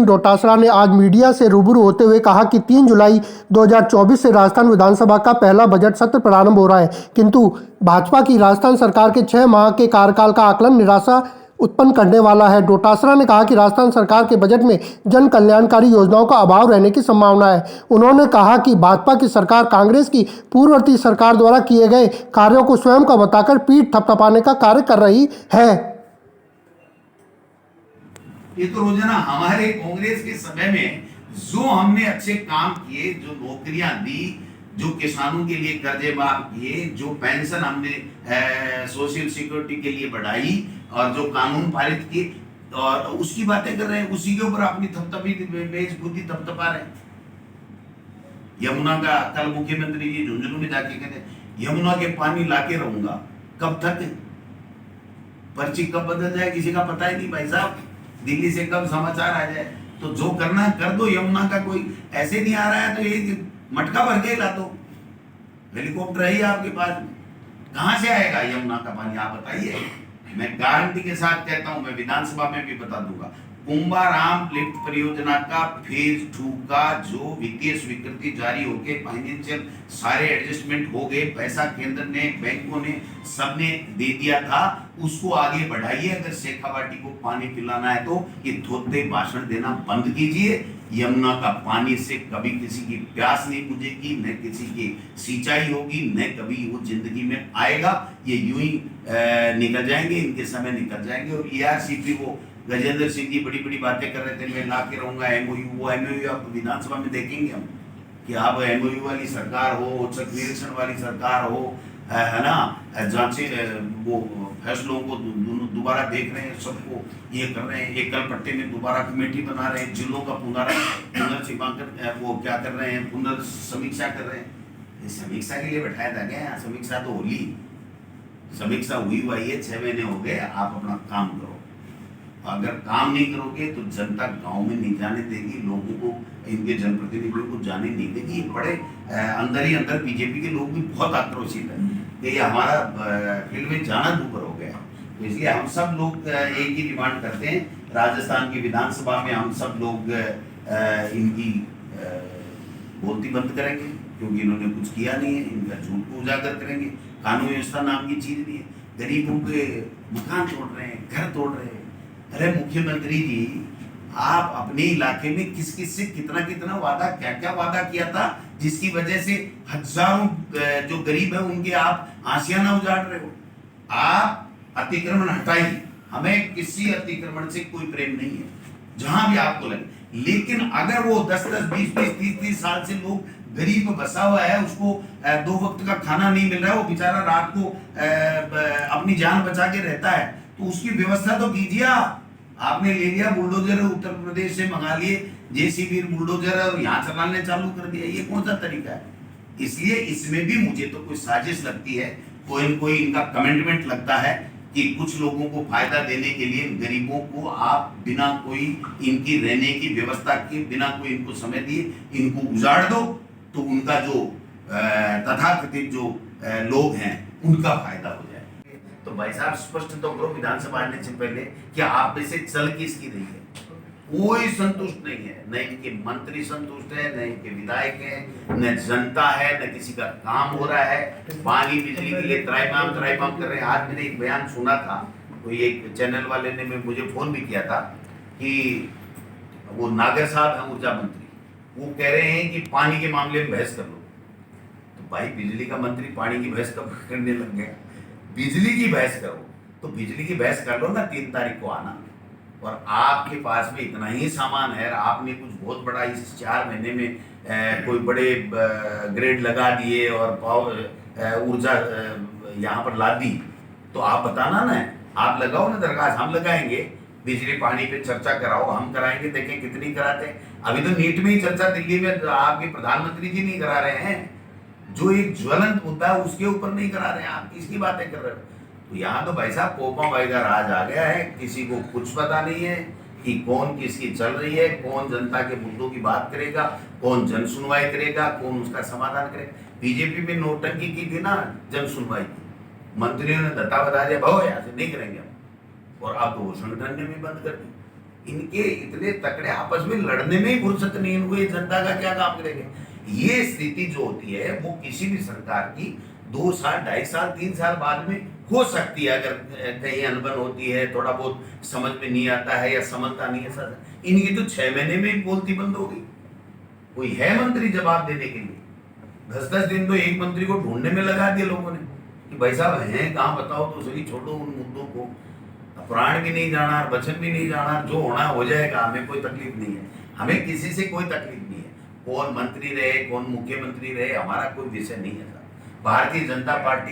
डोटासरा ने आज मीडिया से रूबरू होते हुए कहा कि 3 जुलाई 2024 से राजस्थान विधानसभा का पहला बजट सत्र प्रारंभ हो रहा है, किंतु भाजपा की राजस्थान सरकार के 6 माह के कार्यकाल का आकलन निराशा उत्पन्न करने वाला है। डोटासरा ने कहा कि राजस्थान सरकार के बजट में जन कल्याणकारी योजनाओं का अभाव रहने की संभावना है। उन्होंने कहा कि भाजपा की सरकार कांग्रेस की पूर्ववर्ती सरकार द्वारा किए गए कार्यों को स्वयं का बताकर पीठ थपथपाने का कार्य कर रही है। ये तो रोजाना हमारे कांग्रेस के समय में जो हमने अच्छे काम किए, जो नौकरियां दी, जो किसानों के लिए कर्जे माफ किए, जो पेंशन हमने सोशल सिक्योरिटी के लिए बढ़ाई और जो कानून पारित किए, और उसकी बातें कर रहे हैं, उसी के ऊपर अपनी थपथपी मेज बुद्धि थपथपा रहे हैं। यमुना का कल मुख्यमंत्री जी झुंझुनू में जाके कहते यमुना के पानी लाके रहूंगा, कब तक? पर्ची कब बदल जाए किसी का पता ही नहीं भाई साहब। दिल्ली से कब समाचार आ जाए, तो जो करना है कर दो। यमुना का कोई ऐसे नहीं आ रहा है तो ये मटका भर के ला दो, हेलीकॉप्टर है ही आपके पास, कहां से आएगा यमुना का पानी आप बताइए। मैं गारंटी के साथ कहता हूं, मैं विधानसभा में भी बता दूंगा, कुंभाराम लिफ्ट परियोजना का फेज 2 का जो वित्तीय स्वीकृति जारी होके फाइनेंशियल सारे एडजस्टमेंट हो गए, पैसा केंद्र ने, बैंकों ने, सबने दे दिया था, उसको आगे बढ़ाइए। अगर शेखावाटी को पानी पिलाना है तो ये धोते भाषण देना बंद कीजिए। यमुना का पानी से कभी किसी की प्यास नहीं बुझेगी, न किसी की सिंचाई होगी, न कभी वो जिंदगी में आएगा। ये यूं ही निकल जाएंगे, इनके समय निकल जाएंगे। और ERCP वो गजेंद्र सिंह जी बड़ी बड़ी बातें कर रहे थे, मैं ला के रहूंगा MOU, वो MOU आप विधानसभा में देखेंगे हम कि आप MOU वाली सरकार हो, उच्च निरीक्षण वाली सरकार हो, है ना, जांचे वो फैसलों को दोबारा देख रहे हैं, सबको ये कर रहे हैं, एकल पट्टे में दोबारा कमेटी बना रहे हैं, जिलों का पुनर्सीमांकन वो क्या कर रहे हैं, पुनर्समीक्षा कर रहे हैं। ये समीक्षा के लिए बैठाया था क्या? समीक्षा तो होली, समीक्षा हुई हुई है, 6 महीने हो गए, आप अपना काम करो। अगर काम नहीं करोगे तो जनता गांव में नहीं जाने देगी, लोगों को, इनके जनप्रतिनिधियों को जाने नहीं देगी। बड़े अंदर ही अंदर बीजेपी के लोग भी बहुत आक्रोशित है कि ये हमारा फील्ड में जाना दूपर हो गया। तो इसलिए हम सब लोग एक ही डिमांड करते हैं, राजस्थान की विधानसभा में हम सब लोग इनकी बोलती बंद करेंगे, क्योंकि इन्होंने कुछ किया नहीं है, इनका झूठ को उजागर करेंगे। कानून व्यवस्था नाम की चीज नहीं है, गरीबों के मकान तोड़ रहे हैं, घर तोड़ रहे हैं। अरे मुख्यमंत्री जी, आप अपने इलाके में किस किस से कितना कितना वादा, क्या क्या वादा किया था, जिसकी वजह से हजारों जो गरीब है उनके आप आशियाना उजाड़ रहे हो। आप अतिक्रमण हटाइए, हमें किसी अतिक्रमण से कोई प्रेम नहीं है, जहां भी आपको लगे। लेकिन अगर वो 10-10, 20-20, 30-30 साल से लोग गरीब बसा हुआ है, उसको 2 वक्त का खाना नहीं मिल रहा है, वो बेचारा रात को अपनी जान बचा के रहता है, तो उसकी व्यवस्था तो कीजिए। आपने ले लिया बुलडोजर, उत्तर प्रदेश से मंगा लिए JCB बुलडोजर और यहाँ चलाने चालू कर दिया, ये कौन सा तरीका है? इसलिए इसमें भी मुझे तो कोई साजिश लगती है, कोई न कोई इनका कमिटमेंट लगता है कि कुछ लोगों को फायदा देने के लिए गरीबों को आप बिना कोई इनकी रहने की व्यवस्था के, बिना कोई इनको समय दिए इनको उजाड़ दो, तो उनका जो तथाकथित जो लोग हैं उनका फायदा हो जाए। तो भाई साहब स्पष्ट तो करो विधानसभा आने से पहले कि आप में से चल किसकी रही है। कोई संतुष्ट नहीं है, न इनके मंत्री संतुष्ट है, न इनके विधायक है, न जनता है, न किसी का काम हो रहा है। पानी बिजली के लिए त्राइमाम कर रहे हैं। आज मैंने एक बयान सुना था, कोई एक चैनल वाले ने मुझे फोन भी किया था कि वो नागर साहब है ऊर्जा मंत्री, वो कह रहे हैं कि पानी के मामले में बहस कर लो। तो भाई बिजली का मंत्री पानी की बहस कब करने लग गया? बिजली की बहस करो तो बिजली की बहस कर लो ना, 3 तारीख को आना। और आपके पास में इतना ही सामान है, आपने कुछ बहुत बड़ा इस 4 महीने में कोई बड़े ग्रेड लगा दिए और ऊर्जा यहाँ पर ला दी, तो आप बताना ना, आप लगाओ ना दरखास्त, हम लगाएंगे। बिजली पानी पे चर्चा कराओ, हम कराएंगे, देखें कितनी कराते हैं। अभी तो नीट में ही चर्चा दिल्ली में आपके प्रधानमंत्री जी नहीं करा रहे हैं, जो एक ज्वलंत मुद्दा है उसके ऊपर नहीं करा रहे हैं, आप किसकी बातें कर रहे हो? तो यहाँ तो भाई साहब पोपा भाई का राज आ गया है, किसी को कुछ पता नहीं है कि कौन किसकी चल रही है, कौन जनता के मुद्दों की बात करेगा, कौन जन सुनवाई करेगा, कौन उसका समाधान करेगा। बीजेपी में नोटंकी की थी ना जन सुनवाई की, मंत्रियों ने धत्ता बता दिया, भाव यहाँ से नहीं करेंगे हम, और अब तो वो संगठन ने भी बंद कर दी। इनके इतने तकड़े आपस में लड़ने में ही फुर्सत नहीं, इनको ये जनता का क्या काम करेंगे। ये स्थिति जो होती है वो किसी भी सरकार की 2 साल 2.5 साल 3 साल बाद में हो सकती है, अगर कहीं अनबन होती है, थोड़ा बहुत समझ में नहीं आता है या समझता नहीं है सर। इनकी तो 6 महीने में ही बोलती बंद हो गई। कोई है मंत्री जवाब देने के लिए? 10-10 दिन तो एक मंत्री को ढूंढने में लगा दिए लोगों ने कि भाई साहब हैं कहाँ, बताओ तो सही, छोड़ो उन मुद्दों को। प्राण भी नहीं जाना, वचन भी नहीं जाना, जो होना हो जाएगा, हमें कोई तकलीफ नहीं है, हमें किसी से कोई तकलीफ नहीं है। कौन मंत्री रहे, कौन मुख्यमंत्री रहे, हमारा कोई विषय नहीं है सर। भारतीय जनता पार्टी